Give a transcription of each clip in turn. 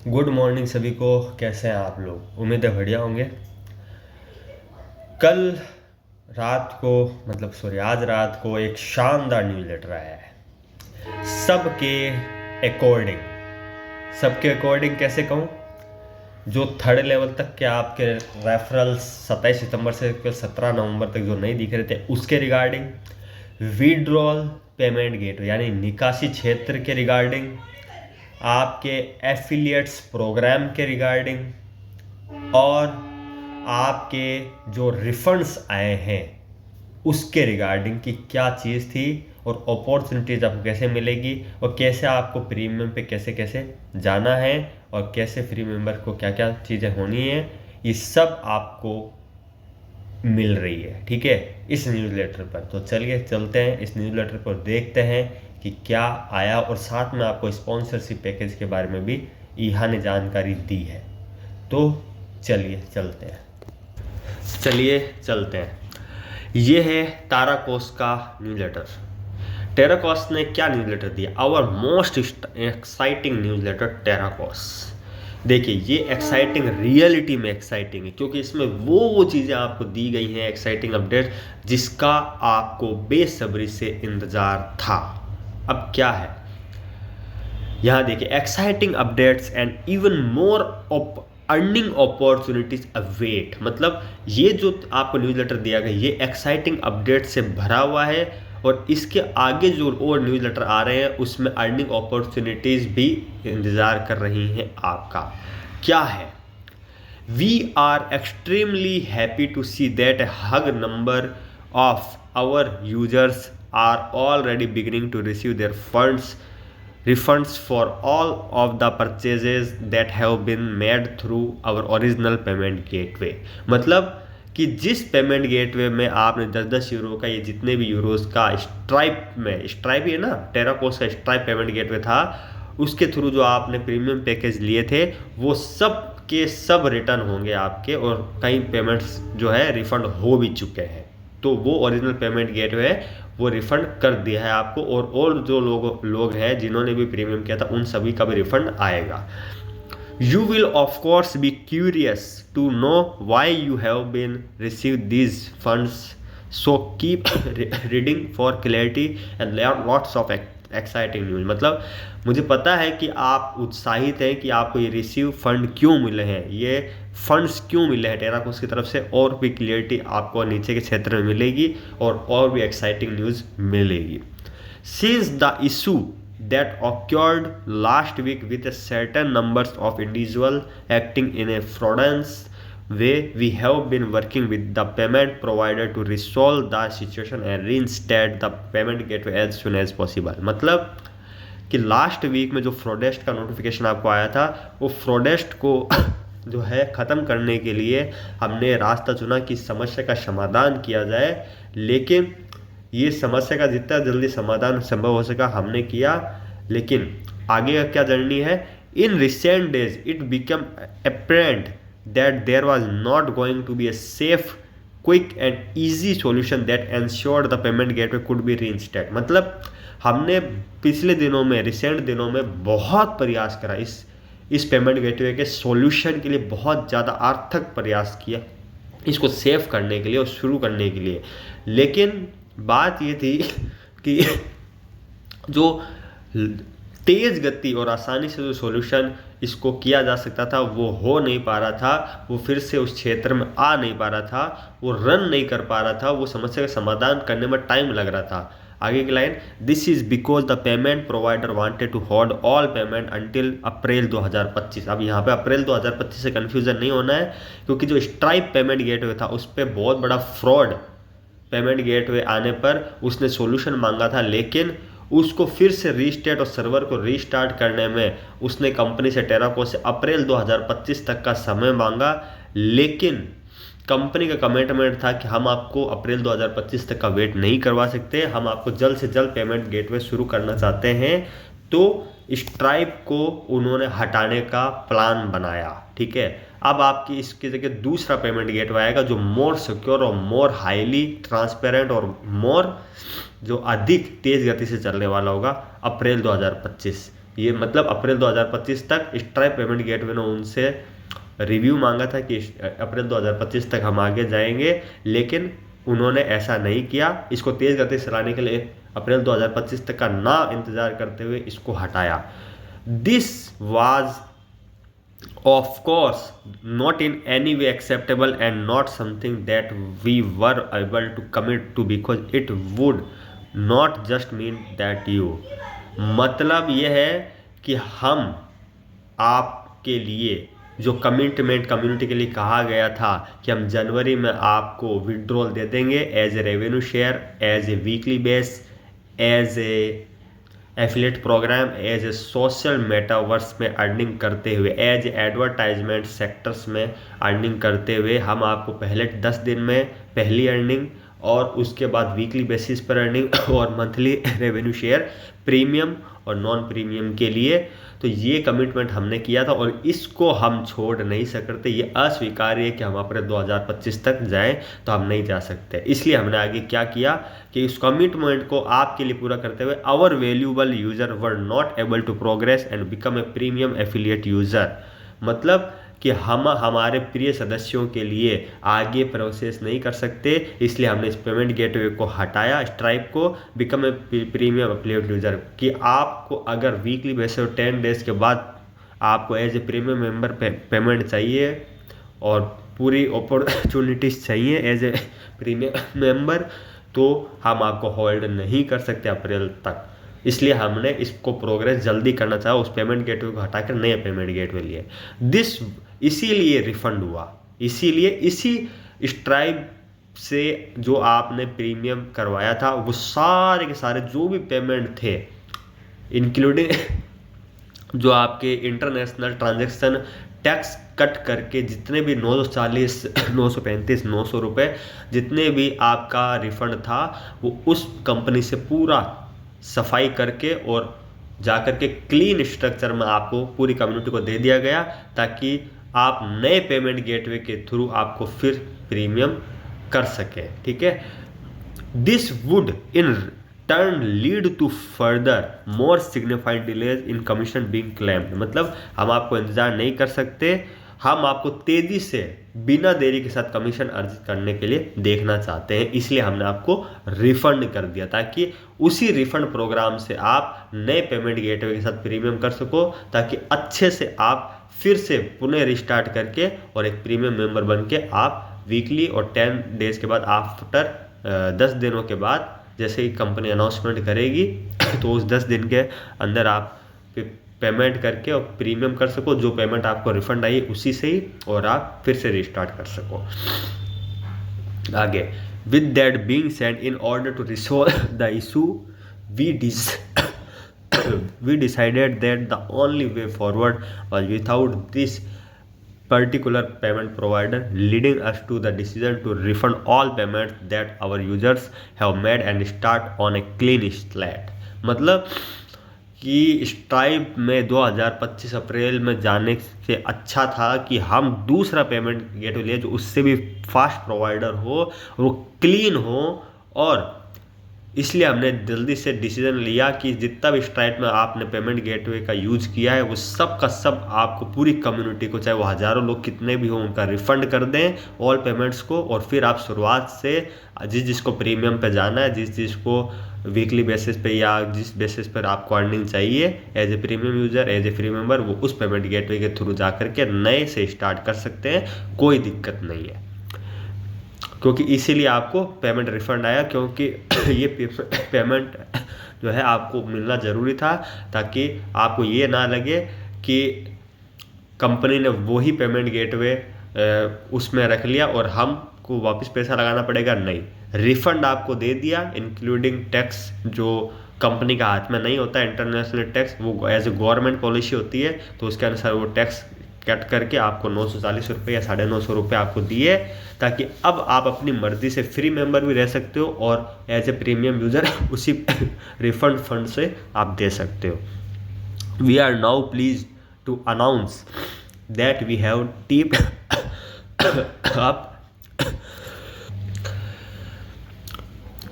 Good morning सभी को। कैसे हैं आप लोग? उम्मीद है बढ़िया होंगे। कल रात को आज रात को एक शानदार न्यूज़ लेटर आया है सबके अकॉर्डिंग। सबके अकॉर्डिंग कैसे कहूँ? जो थर्ड लेवल तक के आपके रेफरल्स 27 सितंबर से 17 नवंबर तक जो नहीं दिख रहे थे उसके रिगार्डिंग, विड्रॉल पेमेंट गेटवे यानी निकासी क्षेत्र के रिगार्डिंग, आपके एफिलिएट्स प्रोग्राम के रिगार्डिंग और आपके जो रिफंड्स आए हैं उसके रिगार्डिंग कि क्या चीज़ थी और अपॉर्चुनिटीज आपको कैसे मिलेगी और कैसे आपको प्रीमियम पे कैसे कैसे जाना है और कैसे फ्री मेंबर को क्या क्या चीज़ें होनी है, ये सब आपको मिल रही है। ठीक है, इस न्यूज़लेटर पर। तो चलिए चलते हैं इस न्यूज़लेटर पर, देखते हैं कि क्या आया और साथ में आपको स्पॉन्सरशिप पैकेज के बारे में भी ईहा ने जानकारी दी है। तो चलिए चलते हैं। ये है ताराकोस का न्यूज़लेटर। टेराकोस ने क्या न्यूज़लेटर दिया? आवर मोस्ट एक्साइटिंग न्यूज़लेटर टेराकोस। देखिए, ये एक्साइटिंग रियलिटी में एक्साइटिंग है क्योंकि इसमें वो चीज़ें आपको दी गई हैं, एक्साइटिंग अपडेट जिसका आपको बेसब्री से इंतज़ार था। अब क्या है यहाँ देखिए, exciting updates and even more earning opportunities await. मतलब ये जो आपको न्यूज़लेटर दिया गया ये एक्साइटिंग अपडेट से भरा हुआ है और इसके आगे जो और न्यूज़लेटर आ रहे हैं उसमें अर्निंग अपॉर्चुनिटीज भी इंतज़ार कर रही हैं आपका। क्या है? We are extremely happy to see that a hug number of our users are already beginning to receive their refunds for all of the purchases that have been made through our original payment gateway। मतलब कि जिस payment gateway में आपने 10-10 euro का, ये जितने भी Euros का स्ट्राइप ही है ना, टेराकोस का स्ट्राइप पेमेंट गेटवे था, उसके थ्रू जो आपने प्रीमियम पैकेज लिए थे वो सब के सब रिटर्न होंगे आपके और कई पेमेंट्स जो है रिफंड हो भी चुके हैं। तो वो ओरिजिनल पेमेंट गेटवे है वो रिफंड कर दिया है आपको और जो लोग हैं जिन्होंने भी प्रीमियम किया था उन सभी का भी रिफंड आएगा। You will of course be curious to know why you have been received these funds, so keep reading for clarity and lots of exciting news। मतलब मुझे पता है कि आप उत्साहित हैं कि आपको ये रिसीव फंड क्यों मिले हैं, ये फंड्स क्यों मिले हैं टेराकोस की तरफ से, और भी क्लियरिटी आपको नीचे के क्षेत्र में मिलेगी और भी एक्साइटिंग न्यूज़ मिलेगी। Since the issue that occurred last week with a certain numbers of individuals acting in a fraudulent way, we have been working with the payment provider to resolve the situation and reinstate the payment gateway as soon as possible। मतलब कि last week में जो फ्रॉडेस्ट का notification आपको आया था वो फ्रॉडेस्ट को जो है ख़त्म करने के लिए हमने रास्ता चुना कि समस्या का समाधान किया जाए, लेकिन ये समस्या का जितना जल्दी समाधान संभव हो सका हमने किया। लेकिन आगे का क्या जर्नी है? In recent days it become apparent that there was not going to be a safe, quick and easy solution that ensured the payment gateway could be reinstate. मतलब हमने पिछले दिनों में, रिसेंट दिनों में बहुत प्रयास करा इस पेमेंट गेटवे के सॉल्यूशन के लिए, बहुत ज़्यादा अर्थक प्रयास किया इसको सेव करने के लिए और शुरू करने के लिए। लेकिन बात ये थी कि जो तेज़ गति और आसानी से जो सॉल्यूशन इसको किया जा सकता था वो हो नहीं पा रहा था, वो फिर से उस क्षेत्र में आ नहीं पा रहा था, वो रन नहीं कर पा रहा था, वो समस्या का समाधान करने में टाइम लग रहा था। आगे की line, this is because the payment provider wanted to hold all payment until April 2025। अब यहाँ पे अप्रैल 2025 से कन्फ्यूजन नहीं होना है क्योंकि जो स्ट्राइप पेमेंट गेटवे था उस पर बहुत बड़ा फ्रॉड पेमेंट गेटवे आने पर उसने सॉल्यूशन मांगा था, लेकिन उसको फिर से रीस्टेट और सर्वर को रीस्टार्ट करने में उसने कंपनी से टेराकोस से अप्रैल 2025 तक का समय मांगा। लेकिन कंपनी का कमिटमेंट था कि हम आपको अप्रैल 2025 तक का वेट नहीं करवा सकते, हम आपको जल्द से जल्द पेमेंट गेटवे शुरू करना चाहते हैं। तो स्ट्राइप को उन्होंने हटाने का प्लान बनाया। ठीक है, अब आपकी इसकी जगह दूसरा पेमेंट गेटवे आएगा जो मोर सिक्योर और मोर हाईली ट्रांसपेरेंट और मोर जो अधिक तेज गति से चलने वाला होगा अप्रैल 2025। ये मतलब अप्रैल 2025 तक स्ट्राइप पेमेंट गेटवे ने उनसे रिव्यू मांगा था कि अप्रैल 2025 तक हम आगे जाएंगे, लेकिन उन्होंने ऐसा नहीं किया। इसको तेज़ गति से चलाने के लिए अप्रैल 2025 तक का ना इंतज़ार करते हुए इसको हटाया। This was of course not in any way acceptable and not something that we were able to commit to because it would not just mean that you. मतलब यह है कि हम आपके लिए जो कमिटमेंट कम्युनिटी के लिए कहा गया था कि हम जनवरी में आपको विड्रॉल दे देंगे as a revenue share, as a weekly base, as a affiliate program, as a social metaverse में अर्निंग करते हुए, एज एडवर्टाइजमेंट सेक्टर्स में अर्निंग करते हुए हम आपको पहले 10 दिन में पहली अर्निंग और उसके बाद वीकली बेसिस पर अर्निंग और मंथली रेवेन्यू शेयर प्रीमियम और नॉन प्रीमियम के लिए। तो ये कमिटमेंट हमने किया था और इसको हम छोड़ नहीं सकते। ये अस्वीकार्य है कि हम अप्रैल 2025 तक जाएं, तो हम नहीं जा सकते। इसलिए हमने आगे क्या किया कि इस कमिटमेंट को आपके लिए पूरा करते हुए our valuable user were not able to progress and become a premium affiliate user. मतलब कि हम हमारे प्रिय सदस्यों के लिए आगे प्रोसेस नहीं कर सकते, इसलिए हमने इस पेमेंट गेटवे को हटाया, स्ट्राइप को, become a premium affiliate user. कि आपको अगर वीकली बेसिस और 10 डेज के बाद आपको as a premium member payment चाहिए और पूरी अपॉर्चुनिटीज चाहिए एज ए प्रीमियम मेंबर, तो हम आपको होल्ड नहीं कर सकते अप्रैल तक। इसलिए हमने इसको प्रोग्रेस जल्दी करना चाहा, उस पेमेंट गेटवे को हटाकर नए पेमेंट गेटवे लिए। इसीलिए रिफंड हुआ, इसीलिए इसी स्ट्राइप से जो आपने प्रीमियम करवाया था वो सारे के सारे जो भी पेमेंट थे, इंक्लूडिंग जो आपके इंटरनेशनल ट्रांजैक्शन टैक्स कट करके जितने भी 940, 935, 900 रुपये जितने भी आपका रिफंड था, वो उस कंपनी से पूरा सफाई करके और जाकर के क्लीन स्ट्रक्चर में आपको पूरी कम्युनिटी को दे दिया गया, ताकि आप नए पेमेंट गेटवे के थ्रू आपको फिर प्रीमियम कर सके। ठीक है, this would in turn lead to furthermore signified delays in commission being claimed. मतलब हम आपको इंतजार नहीं कर सकते, हम आपको तेजी से बिना देरी के साथ कमीशन अर्जित करने के लिए देखना चाहते हैं। इसलिए हमने आपको रिफंड कर दिया, ताकि उसी रिफंड प्रोग्राम से आप नए पेमेंट गेटवे के साथ प्रीमियम कर सको, ताकि अच्छे से आप फिर से पुनः रिस्टार्ट करके और एक प्रीमियम मेंबर बन के आप वीकली और 10 डेज के बाद आफ्टर 10 दिनों के बाद जैसे ही कंपनी अनाउंसमेंट करेगी तो उस 10 दिन के अंदर आप पेमेंट करके और प्रीमियम कर सको, जो पेमेंट आपको रिफंड आई उसी से ही, और आप फिर से रिस्टार्ट कर सको। आगे, with that being said, in order to resolve the issue we decided that the only way forward was without this particular payment provider, leading us to the decision to refund all payments that our users have made and start on a clean slate। मतलब कि stripe में 2025 अप्रैल में जाने से अच्छा था कि हम दूसरा पेमेंट गेटवे लिए जो उससे भी फास्ट प्रोवाइडर हो, वो क्लीन हो, और इसलिए हमने जल्दी से डिसीजन लिया कि जितना भी स्ट्राइप में आपने पेमेंट गेटवे का यूज़ किया है वो सब का सब आपको पूरी कम्युनिटी को, चाहे वो हज़ारों लोग कितने भी हों, उनका रिफ़ंड कर दें ऑल पेमेंट्स को। और फिर आप शुरुआत से जिसको प्रीमियम पे जाना है, जिसको वीकली बेसिस पे या जिस बेसिस पर आपको अर्निंग चाहिए as a premium user, as a free member, वो उस पेमेंट गेटवे के थ्रू जा करके नए से स्टार्ट कर सकते हैं, कोई दिक्कत नहीं है। क्योंकि इसीलिए आपको पेमेंट रिफंड आया, क्योंकि ये पेमेंट जो है आपको मिलना ज़रूरी था, ताकि आपको ये ना लगे कि कंपनी ने वही पेमेंट गेटवे उसमें रख लिया और हमको वापस पैसा लगाना पड़ेगा। नहीं, रिफंड आपको दे दिया, इंक्लूडिंग टैक्स जो कंपनी का हाथ में नहीं होता, इंटरनेशनल टैक्स वो एज ए गवर्नमेंट पॉलिसी होती है, तो उसके अनुसार वो टैक्स कट करके आपको 940 रुपये या 950 रुपये आपको दिए, ताकि अब आप अपनी मर्जी से फ्री मेंबर भी रह सकते हो और एज ए प्रीमियम यूज़र उसी रिफंड फंड से आप दे सकते हो। We are now please to announce that we have team up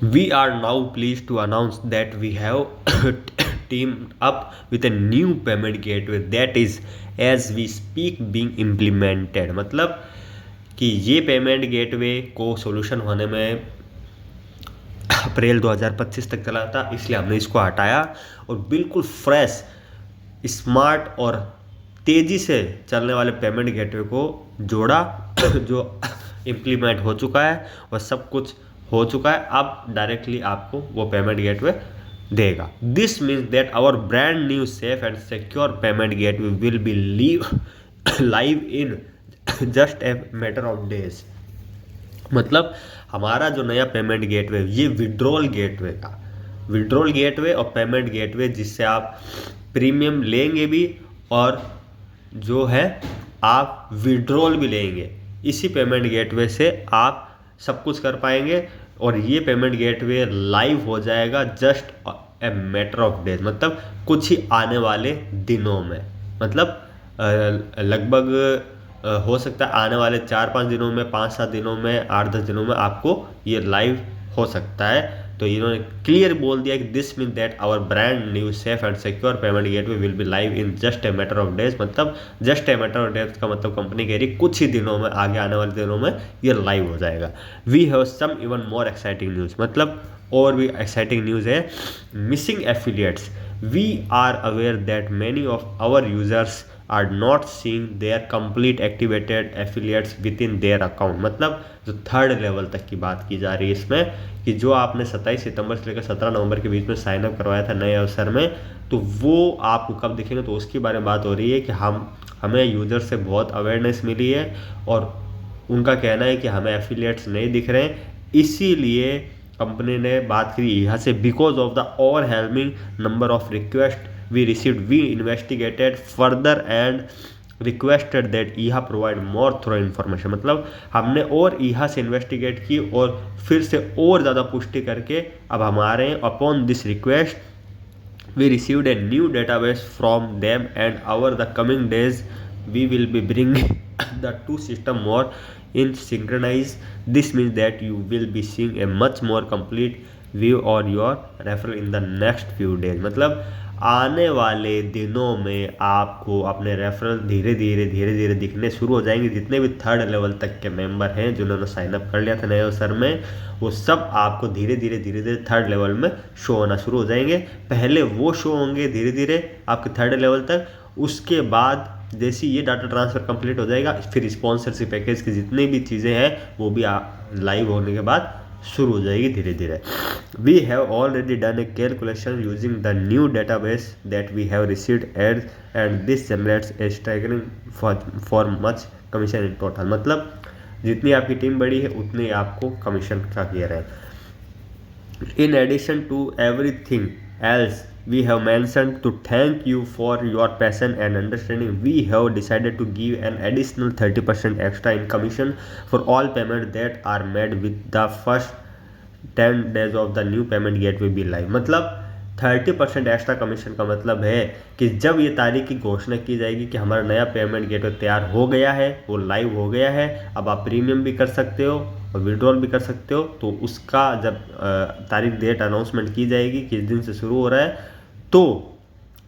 We are now pleased to announce that we have teamed up with a new payment gateway that is as we speak being implemented। मतलब कि ये payment gateway को solution होने में अप्रैल 2025 तक चला था, इसलिए हमने इसको हटाया और बिल्कुल फ्रेश, स्मार्ट और तेज़ी से चलने वाले पेमेंट गेटवे को जोड़ा जो इम्प्लीमेंट हो चुका है और सब कुछ हो चुका है। अब डायरेक्टली आपको वो पेमेंट गेटवे देगा। This means that our brand new safe and secure payment gateway will be live in just a matter of days. मतलब हमारा जो नया पेमेंट गेटवे, ये विड्रॉल गेटवे और पेमेंट गेटवे, जिससे आप प्रीमियम लेंगे भी और जो है आप विड्रॉल भी लेंगे, इसी पेमेंट गेटवे से आप सब कुछ कर पाएंगे। और ये पेमेंट गेटवे लाइव हो जाएगा just a matter of days, मतलब कुछ ही आने वाले दिनों में। मतलब लगभग हो सकता है आने वाले 4-5 दिनों में, 5-7 दिनों में, 8-10 दिनों में आपको ये लाइव हो सकता है। तो इन्होंने क्लियर बोल दिया कि this mean that our brand new safe and secure payment gateway will be live in just a matter of days. मतलब just a matter of days का मतलब कंपनी कह रही कुछ ही दिनों में, आगे आने वाले दिनों में ये लाइव हो जाएगा। We have some even more exciting news, मतलब और भी एक्साइटिंग न्यूज़ है। Missing affiliates, we are aware that many of our users are not seeing their complete activated affiliates within their account. मतलब जो third level तक की बात की जा रही है इसमें, कि जो आपने 27 सितंबर से लेकर 17 नवंबर के बीच में साइनअप करवाया था नए अवसर में, तो वो आपको कब दिखेंगे, तो उसके बारे में बात हो रही है कि हमें यूज़र से बहुत अवेयरनेस मिली है और उनका कहना है कि हमें एफिलिएट्स नहीं दिख रहे हैं। इसीलिए कंपनी ने बात करी यहाँ से, because of the overwhelming number of request we received, we investigated further and requested that ईहा provide more thorough information। मतलब हमने और ईहा से इन्वेस्टिगेट की और फिर से और ज़्यादा पुष्टि करके अब हमारे upon this request we received a new database from them and over the coming days we will be bringing the two system more in synchronize। This means that you will be seeing a much more complete view on your referral in the next few days। मतलब आने वाले दिनों में आपको अपने referral धीरे धीरे दिखने शुरू हो जाएंगे। जितने भी थर्ड लेवल तक के मेंबर हैं जिन्होंने साइनअप कर लिया था नए अवसर में, वो सब आपको धीरे धीरे थर्ड लेवल में शो होना शुरू हो जाएंगे। पहले वो शो होंगे धीरे धीरे आपके थर्ड लेवल तक, उसके बाद जैसे ये डाटा ट्रांसफ़र कंप्लीट हो जाएगा, फिर स्पॉन्सरशिप पैकेज की जितनी भी चीज़ें हैं वो भी लाइव होने के बाद शुरू हो जाएगी धीरे धीरे। We have already done a calculation using the new database that we have received ads and this generates a staggering for much commission in total. मतलब जितनी आपकी टीम बड़ी है उतनी आपको कमीशन का किया है। In addition to everything else we have mentioned, to thank you for your passion and understanding, we have decided to give an additional 30% extra in commission for all payments that are made with the first 10 days of the new payment gateway be live। मतलब 30% extra commission का मतलब है कि जब ये तारीख की घोषणा की जाएगी कि हमारा नया पेमेंट गेटवे तैयार हो गया है, वो लाइव हो गया है, अब आप प्रीमियम भी कर सकते हो और विड्रॉल भी कर सकते हो, तो उसका जब तारीख डेट अनाउंसमेंट की जाएगी किस दिन से शुरू हो रहा है, तो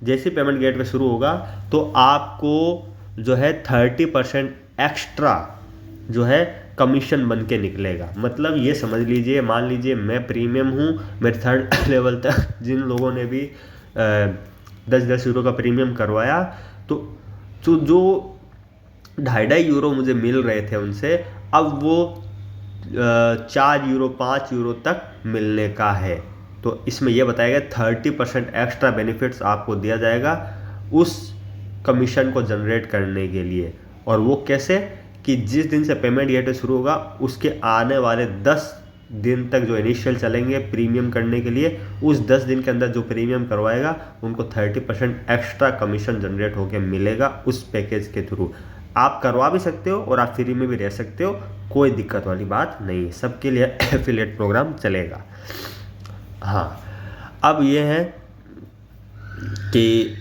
जैसे पेमेंट गेटवे शुरू होगा तो आपको जो है 30% एक्स्ट्रा जो है कमीशन बन के निकलेगा। मतलब ये समझ लीजिए, मान लीजिए मैं प्रीमियम हूँ, मेरे थर्ड लेवल तक जिन लोगों ने भी 10-10 यूरो का प्रीमियम करवाया, तो जो 2.5 यूरो मुझे मिल रहे थे उनसे, अब वो 4 यूरो 5 यूरो तक मिलने का है। तो इसमें यह बताया गया 30% एक्स्ट्रा बेनिफिट्स आपको दिया जाएगा उस कमीशन को जनरेट करने के लिए। और वो कैसे, कि जिस दिन से पेमेंट गेटवे शुरू होगा उसके आने वाले 10 दिन तक जो इनिशियल चलेंगे प्रीमियम करने के लिए, उस 10 दिन के अंदर जो प्रीमियम करवाएगा उनको 30% एक्स्ट्रा कमीशन जनरेट होकर मिलेगा उस पैकेज के थ्रू। आप करवा भी सकते हो और आप फ्री में भी रह सकते हो, कोई दिक्कत वाली बात नहीं है, सबके लिए एफिलिएट प्रोग्राम चलेगा। हाँ, अब ये है कि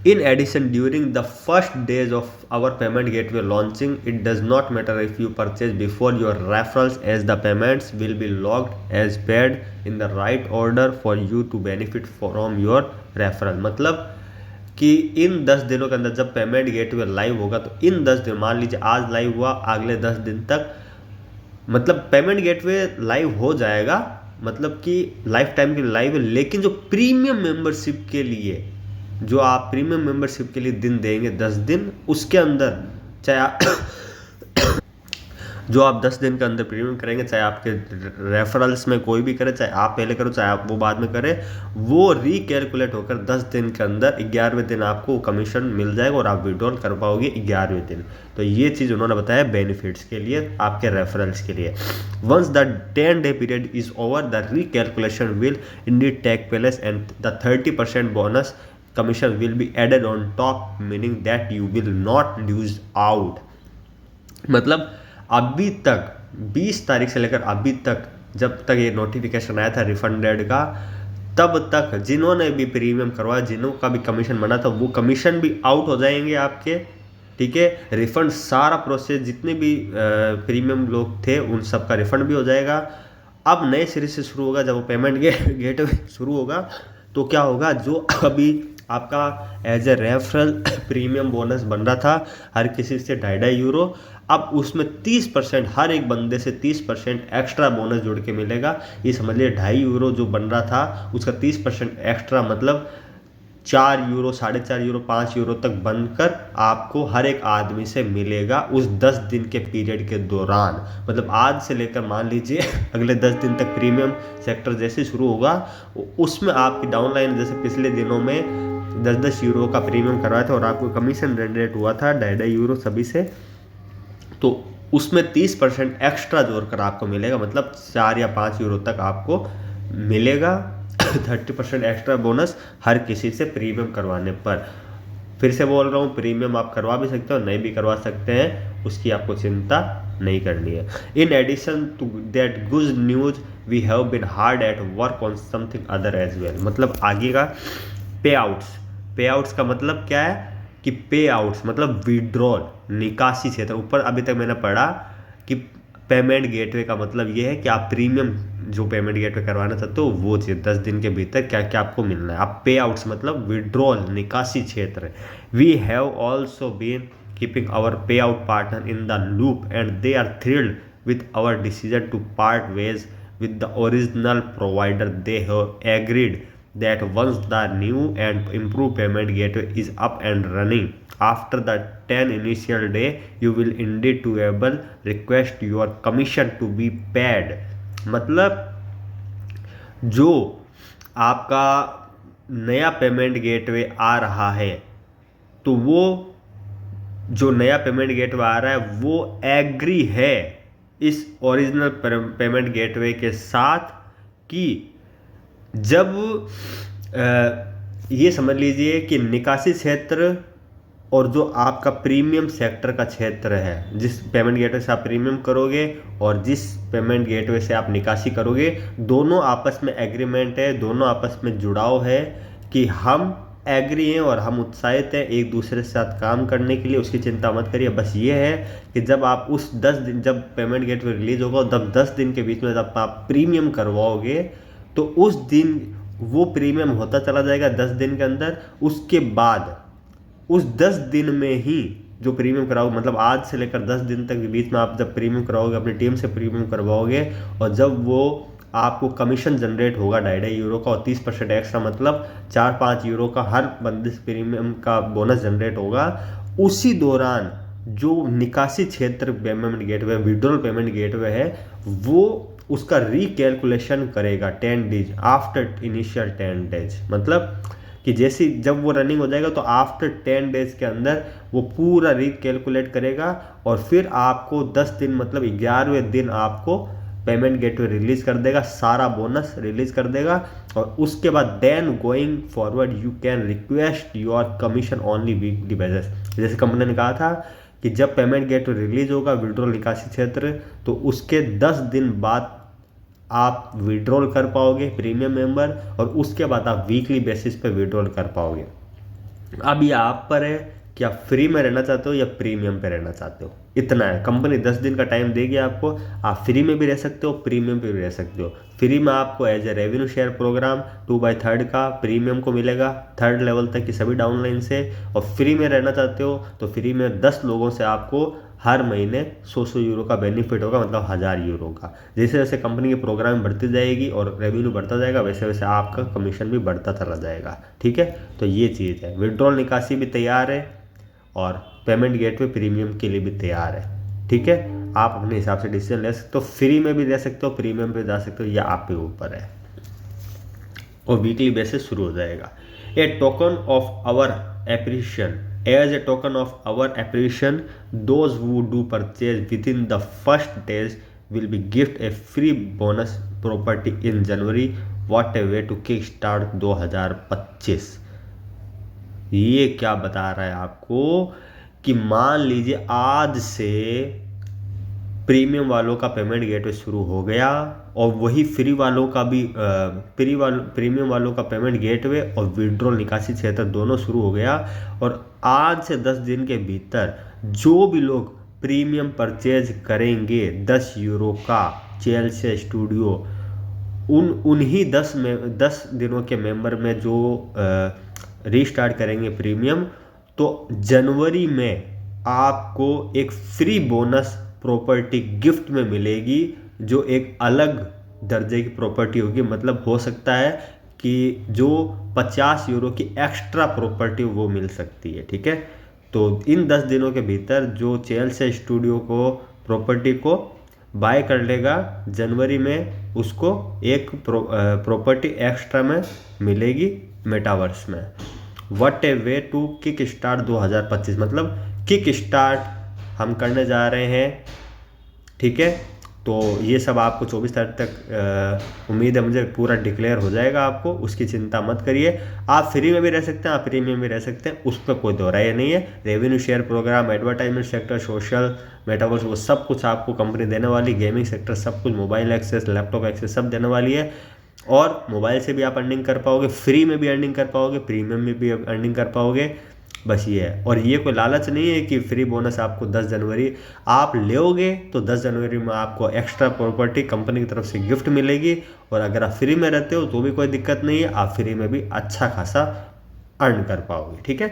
in addition during the first days of our payment gateway launching, it does not matter if you purchase before your referrals, as the payments will be logged as paid in the right order for you to benefit from your referral, मतलब कि इन 10 दिनों के अंदर जब payment gateway live होगा तो इन 10 दिन, मान लीजिए आज लाइव हुआ, अगले 10 दिन तक मतलब पेमेंट गेटवे लाइव हो जाएगा, मतलब कि लाइफ टाइम के लिए लाइव है। लेकिन जो प्रीमियम मेंबरशिप के लिए, जो आप प्रीमियम मेंबरशिप के लिए दिन देंगे 10 दिन, उसके अंदर चाहे जो आप 10 दिन के अंदर प्रीमियम करेंगे, चाहे आपके रेफरल्स में कोई भी करे, चाहे आप पहले करो चाहे आप वो बाद में करें, वो रिकैलकुलेट होकर 10 दिन के अंदर 11वें दिन आपको कमीशन मिल जाएगा और आप विड्रॉल कर पाओगे 11वें दिन। तो ये चीज़ उन्होंने बताया बेनिफिट्स के लिए, आपके रेफरल्स के लिए। Once the 10 day period is over, the recalculation will indeed take place and the 30% bonus commission will be added on top, meaning that you will not lose out। मतलब अभी तक 20 तारीख से लेकर अभी तक, जब तक ये नोटिफिकेशन आया था रिफंडेड का, तब तक जिन्होंने भी प्रीमियम करवाया, जिन्हों का भी कमीशन बना था, वो कमीशन भी आउट हो जाएंगे आपके, ठीक है। रिफंड सारा प्रोसेस, जितने भी प्रीमियम लोग थे उन सब का रिफंड भी हो जाएगा। अब नए सिरे से शुरू होगा, जब वो पेमेंट गेट शुरू होगा तो क्या होगा, जो अभी आपका as a referral premium bonus बन रहा था हर किसी से 2.5 यूरो, अब उसमें 30%, हर एक बंदे से 30% एक्स्ट्रा बोनस जुड़ के मिलेगा। ये समझ लिए 2.5 यूरो जो बन रहा था उसका 30% एक्स्ट्रा, मतलब 4 यूरो, 4.5 यूरो, 5 यूरो तक बनकर आपको हर एक आदमी से मिलेगा उस 10 दिन के पीरियड के दौरान। मतलब आज से लेकर मान लीजिए अगले 10 दिन तक प्रीमियम सेक्टर जैसे शुरू होगा, उसमें आपकी डाउनलाइन, जैसे पिछले दिनों में 10-10 यूरो का प्रीमियम करवाया था और आपको कमीशन जनरेट हुआ था 2.5 यूरो सभी से, तो उसमें 30% एक्स्ट्रा जोड़कर आपको मिलेगा, मतलब 4 या 5 यूरो तक आपको मिलेगा 30% एक्स्ट्रा बोनस हर किसी से प्रीमियम करवाने पर। फिर से बोल रहा हूँ, प्रीमियम आप करवा भी सकते हो, नहीं भी करवा सकते हैं, उसकी आपको चिंता नहीं करनी है। In addition to that good news we have been hard at work on something other as well. मतलब आगे का पे आउट्स का मतलब क्या है कि पे आउट्स मतलब विड्रॉल, निकासी क्षेत्र। ऊपर अभी तक मैंने पढ़ा कि पेमेंट गेटवे का मतलब ये है कि आप प्रीमियम जो पेमेंट गेटवे करवाना चाहते हो वो चीज़ 10 दिन के भीतर क्या क्या आपको मिलना है। आप पे आउट्स मतलब विड्रॉल, निकासी क्षेत्र। We have also been keeping our pay out partner in the loop and they are thrilled with our decision to part ways with the original provider. They have agreed that once the new and improved payment gateway is up and running, after the 10 initial day, you will indeed to able request your commission to be paid। मतलब जो आपका नया payment gateway आ रहा है, तो वो जो नया पेमेंट गेटवे आ रहा है वो एग्री है इस ओरिजिनल पेमेंट गेटवे के साथ कि जब ये समझ लीजिए कि निकासी क्षेत्र और जो आपका प्रीमियम सेक्टर का क्षेत्र है, जिस पेमेंट गेटवे से आप प्रीमियम करोगे और जिस पेमेंट गेटवे से आप निकासी करोगे, दोनों आपस में एग्रीमेंट है, दोनों आपस में जुड़ाव है कि हम एग्री हैं और हम उत्साहित हैं एक दूसरे के साथ काम करने के लिए। उसकी चिंता मत करिए। बस ये है कि जब आप उस 10 दिन, जब पेमेंट गेटवे रिलीज होगा तब 10 दिन के बीच में जब आप प्रीमियम करवाओगे तो उस दिन वो प्रीमियम होता चला जाएगा 10 दिन के अंदर। उसके बाद उस 10 दिन में ही जो प्रीमियम कराओगे, मतलब आज से लेकर 10 दिन तक के बीच में आप जब प्रीमियम कराओगे, अपनी टीम से प्रीमियम करवाओगे और जब वो आपको कमीशन जनरेट होगा 2.5 यूरो का और 30% एक्स्ट्रा, मतलब 4-5 यूरो का हर बंदे से प्रीमियम का बोनस जनरेट होगा। उसी दौरान जो निकासी क्षेत्र payment gateway, withdrawal payment gateway है, वो उसका रिकैलकुलेशन करेगा 10 डेज आफ्टर इनिशियल 10 डेज। मतलब कि जैसे जब वो रनिंग हो जाएगा तो आफ्टर 10 डेज के अंदर वो पूरा रिकैलकुलेट करेगा और फिर आपको 10 दिन मतलब 11वें दिन आपको पेमेंट गेटवे रिलीज कर देगा, सारा बोनस रिलीज कर देगा। और उसके बाद then going forward you can request your commission only weekly basis. जैसे कंपनी ने कहा था कि जब पेमेंट गेटवे रिलीज होगा विड्रॉल निकासी क्षेत्र, तो उसके 10 दिन बाद आप विड्रॉल कर पाओगे प्रीमियम मेंबर, और उसके बाद आप वीकली बेसिस पे विड्रॉल कर पाओगे। अब ये आप पर है कि आप फ्री में रहना चाहते हो या प्रीमियम पे रहना चाहते हो। इतना है, कंपनी 10 दिन का टाइम देगी आपको, आप फ्री में भी रह सकते हो, प्रीमियम पे भी रह सकते हो। फ्री में आपको as a revenue share program 2/3 का प्रीमियम को मिलेगा 3rd लेवल तक की सभी डाउनलाइन से। और फ्री में रहना चाहते हो तो फ्री में 10 लोगों से आपको हर महीने 100 यूरो का बेनिफिट होगा, मतलब 1000 यूरो का। जैसे जैसे कंपनी की प्रोग्राम बढ़ती जाएगी और रेवेन्यू बढ़ता जाएगा, वैसे वैसे आपका कमीशन भी बढ़ता चला जाएगा। ठीक है, तो ये चीज़ है। विड्रॉल निकासी भी तैयार है और पेमेंट गेटवे प्रीमियम के लिए भी तैयार है। ठीक है, आप अपने हिसाब से डिसीजन ले सकते हो, फ्री में भी ले सकते हो, प्रीमियम पे जा सकते हो, या आपके ऊपर है। और वीकली बेसिस शुरू हो जाएगा। A token of our appreciation, as a token of our appreciation those who do purchase within the first days will be gift a free bonus property in January. What a way to kick start 2025। ये क्या बता रहा है आपको कि मान लीजिए आज से प्रीमियम वालों का पेमेंट गेटवे शुरू हो गया और वही फ्री वालों का भी प्रीमियम वालों का पेमेंट गेटवे और विड्रॉल निकासी क्षेत्र दोनों शुरू हो गया। और आज से 10 दिन के भीतर जो भी लोग प्रीमियम परचेज करेंगे 10 यूरो का चेल्सी स्टूडियो, उन्हीं 10 दिनों के मेंबर में जो रीस्टार्ट करेंगे प्रीमियम, तो जनवरी में आपको एक फ्री बोनस प्रॉपर्टी गिफ्ट में मिलेगी, जो एक अलग दर्जे की प्रॉपर्टी होगी। मतलब हो सकता है कि जो 50 यूरो की एक्स्ट्रा प्रॉपर्टी वो मिल सकती है। ठीक है, तो इन 10 दिनों के भीतर जो चेल्सी स्टूडियो को प्रॉपर्टी को बाय कर लेगा जनवरी में, उसको एक प्रॉपर्टी एक्स्ट्रा में मिलेगी मेटावर्स में। What a way to kick start 2025, मतलब किक स्टार्ट हम करने जा रहे हैं। ठीक है, तो ये सब आपको 24 तारीख तक उम्मीद है मुझे पूरा डिक्लेयर हो जाएगा आपको, उसकी चिंता मत करिए। आप फ्री में भी रह सकते हैं, आप प्रीमियम भी रह सकते हैं, उस पर कोई दो राय नहीं है। Revenue share program, advertisement sector, social, metaverse, वो सब कुछ आपको कंपनी देने वाली, गेमिंग सेक्टर, सब कुछ, मोबाइल एक्सेस, लैपटॉप एक्सेस सब देने वाली है। और मोबाइल से भी आप अर्निंग कर पाओगे, फ्री में भी अर्निंग कर पाओगे, प्रीमियम में भी अर्निंग कर पाओगे। बस ये है। और ये कोई लालच नहीं है कि फ्री बोनस आपको 10 जनवरी आप लोगे तो 10 जनवरी में आपको एक्स्ट्रा प्रॉपर्टी कंपनी की तरफ से गिफ्ट मिलेगी। और अगर आप फ्री में रहते हो तो भी कोई दिक्कत नहीं है, आप फ्री में भी अच्छा खासा अर्न कर पाओगे। ठीक है,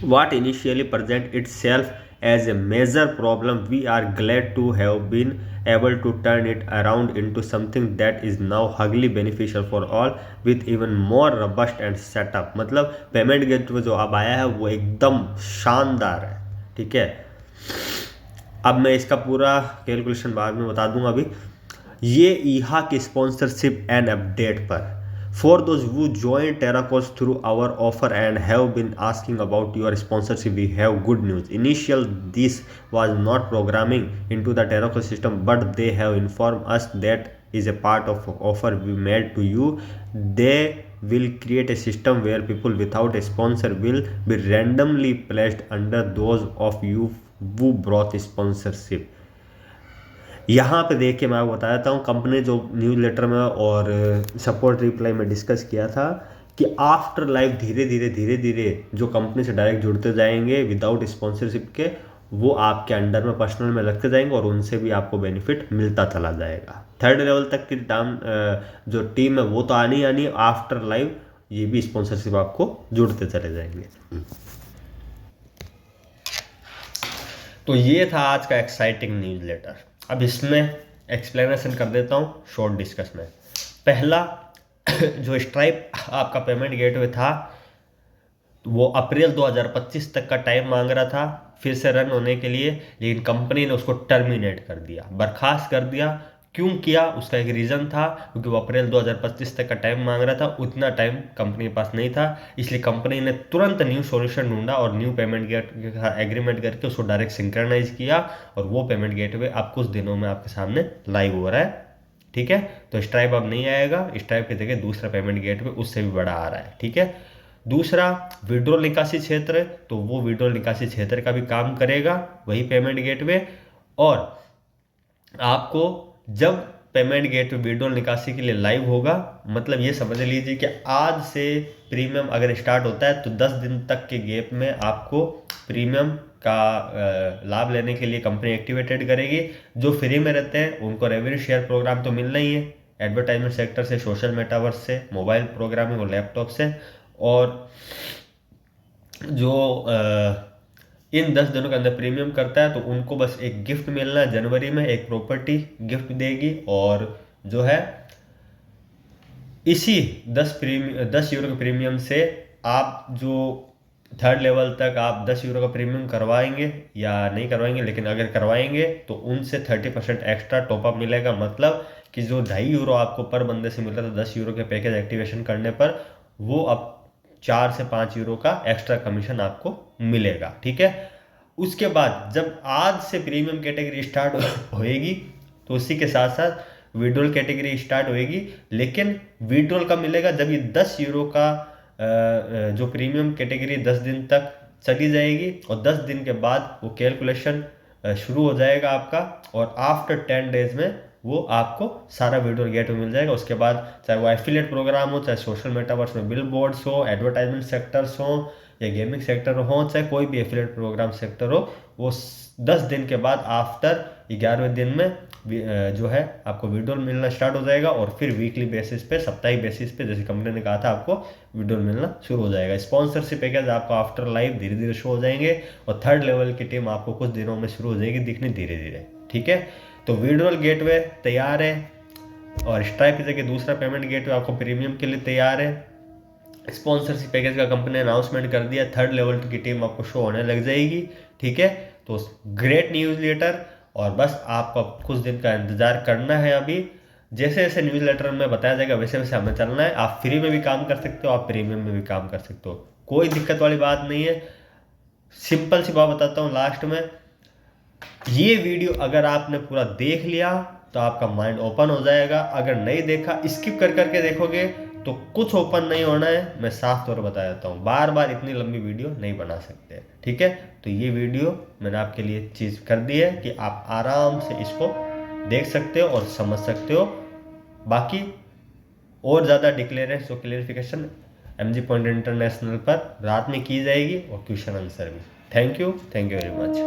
what initially present itself as a major problem, we are glad to have been able to turn it around into something that is now hugely beneficial for all with even more robust and setup। मतलब payment gateway जो अब आया है वो एकदम शानदार है। ठीक है, अब मैं इसका पूरा कैलकुलेशन बाद में बता दूंगा। अभी ये ईहा की स्पॉन्सरशिप एंड अपडेट पर For those who joined Terracos through our offer and have been asking about your sponsorship, we have good news. Initially, this was not programming into the Terracos system, but they have informed us that is a part of offer we made to you. They will create a system where people without a sponsor will be randomly placed under those of you who brought sponsorship। यहाँ पे देख के मैं आपको बता देता हूँ, company जो न्यूज़ लेटर में और सपोर्ट रिप्लाई में डिस्कस किया था कि आफ्टर लाइफ धीरे धीरे जो कंपनी से डायरेक्ट जुड़ते जाएंगे विदाउट स्पॉन्सरशिप के, वो आपके अंडर में पर्सनल में लगते जाएंगे और उनसे भी आपको बेनिफिट मिलता चला जाएगा। 3rd लेवल तक की जो टीम है वो तो आनी है, आफ्टर लाइफ ये भी स्पॉन्सरशिप आपको जुड़ते चले जाएंगे। तो ये था आज का एक्साइटिंग न्यूज़ लेटर। अब इसमें एक्सप्लेनेशन कर देता हूँ शॉर्ट डिस्कस में। पहला, जो स्ट्राइप आपका पेमेंट गेटवे था वो अप्रैल 2025 तक का टाइम मांग रहा था फिर से रन होने के लिए, लेकिन कंपनी ने उसको टर्मिनेट कर दिया, बर्खास्त कर दिया। क्यों किया, उसका एक रीज़न था, क्योंकि वो अप्रैल 2025 तक का टाइम मांग रहा था, उतना टाइम कंपनी के पास नहीं था। इसलिए कंपनी ने तुरंत न्यू सॉल्यूशन ढूंढा और न्यू पेमेंट गेट एग्रीमेंट करके उसको डायरेक्ट सिंक्रनाइज किया और वो पेमेंट गेटवे अब कुछ दिनों में आपके सामने लाइव हो रहा है। ठीक है, तो स्ट्राइप अब नहीं आएगा, स्ट्राइप की जगह दूसरा पेमेंट गेटवे उससे भी बड़ा आ रहा है। ठीक है, दूसरा विड्रॉल निकासी क्षेत्र, तो वो विड्रॉल निकासी क्षेत्र का भी काम करेगा वही पेमेंट गेटवे। और आपको जब पेमेंट गेटवे विड्रॉल निकासी के लिए लाइव होगा। मतलब ये समझ लीजिए कि आज से प्रीमियम अगर स्टार्ट होता है तो 10 दिन तक के गैप में आपको प्रीमियम का लाभ लेने के लिए कंपनी एक्टिवेटेड करेगी। जो फ्री में रहते हैं उनको रेवेन्यू शेयर प्रोग्राम तो मिलना ही है, एडवर्टाइजमेंट सेक्टर से, सोशल मेटावर्स से, मोबाइल प्रोग्रामिंग और लैपटॉप से। और जो इन 10 दिनों के अंदर प्रीमियम करता है तो उनको बस एक गिफ्ट मिलना है, जनवरी में एक प्रॉपर्टी गिफ्ट देगी। और जो है इसी 10 यूरो के प्रीमियम से आप जो थर्ड लेवल तक आप 10 यूरो का प्रीमियम करवाएंगे या नहीं करवाएंगे, लेकिन अगर करवाएंगे तो उनसे 30% एक्स्ट्रा टॉपअप मिलेगा। मतलब कि जो 2.5 यूरो आपको पर बंदे से मिल रहा था 10 यूरो के पैकेज एक्टिवेशन करने पर, वो अब 4 से 5 यूरो का एक्स्ट्रा कमीशन आपको मिलेगा। ठीक है, उसके बाद जब आज से प्रीमियम कैटेगरी स्टार्ट होएगी तो उसी के साथ साथ विड्रॉल कैटेगरी स्टार्ट होएगी। लेकिन विड्रॉल कब मिलेगा? जब ये 10 यूरो का जो प्रीमियम कैटेगरी 10 दिन तक चली जाएगी और 10 दिन के बाद वो कैलकुलेशन शुरू हो जाएगा आपका, और आफ्टर 10 डेज में वो आपको सारा विड्रॉल गेट में मिल जाएगा। उसके बाद चाहे वो एफिलिएट प्रोग्राम हो, चाहे सोशल मेटावर्स में बिल बोर्ड्स हो, एडवर्टाइजमेंट सेक्टर्स हो या गेमिंग सेक्टर हो, चाहे कोई भी एफिलिएट प्रोग्राम सेक्टर हो, वो 10 दिन के बाद आफ्टर 11वें दिन में जो है आपको विड्रॉल मिलना स्टार्ट हो जाएगा। और फिर वीकली बेसिस पे, साप्ताहिक बेसिस पे, जैसे कंपनी ने कहा था, आपको विड्रॉल मिलना शुरू हो जाएगा। स्पॉन्सरशिप पैकेज आपको आफ्टर लाइव धीरे धीरे शो हो जाएंगे और थर्ड लेवल की टीम आपको कुछ दिनों में शुरू हो जाएगी दिखनी धीरे धीरे। ठीक है, तो विड्रॉल गेटवे तैयार है और स्ट्राइप की जगह दूसरा पेमेंट गेटवे आपको प्रीमियम के लिए तैयार है। स्पॉन्सरशिप पैकेज का कंपनी ने अनाउंसमेंट कर दिया, थर्ड लेवल की टीम आपको शो होने लग जाएगी। ठीक है, तो ग्रेट न्यूज़ लेटर, और बस आपको कुछ दिन का इंतजार करना है। अभी जैसे जैसे न्यूज़ लेटर में बताया जाएगा वैसे वैसे हमें चलना है। आप फ्री में भी काम कर सकते हो, आप प्रीमियम में भी काम कर सकते हो, कोई दिक्कत वाली बात नहीं है। सिंपल सी बात बताता हूँ लास्ट में, ये वीडियो अगर आपने पूरा देख लिया तो आपका माइंड ओपन हो जाएगा। अगर नहीं देखा, स्किप कर करके देखोगे तो कुछ ओपन नहीं होना है, मैं साफ तौर पर बता देता हूँ। बार बार इतनी लंबी वीडियो नहीं बना सकते। ठीक है, तो ये वीडियो मैंने आपके लिए चीज़ कर दी है कि आप आराम से इसको देख सकते हो और समझ सकते हो। बाकी और ज़्यादा डिक्लेरेंस और क्लियरिफिकेशन MG पॉइंट इंटरनेशनल पर रात में की जाएगी, और क्वेश्चन आंसर भी। Thank you very much.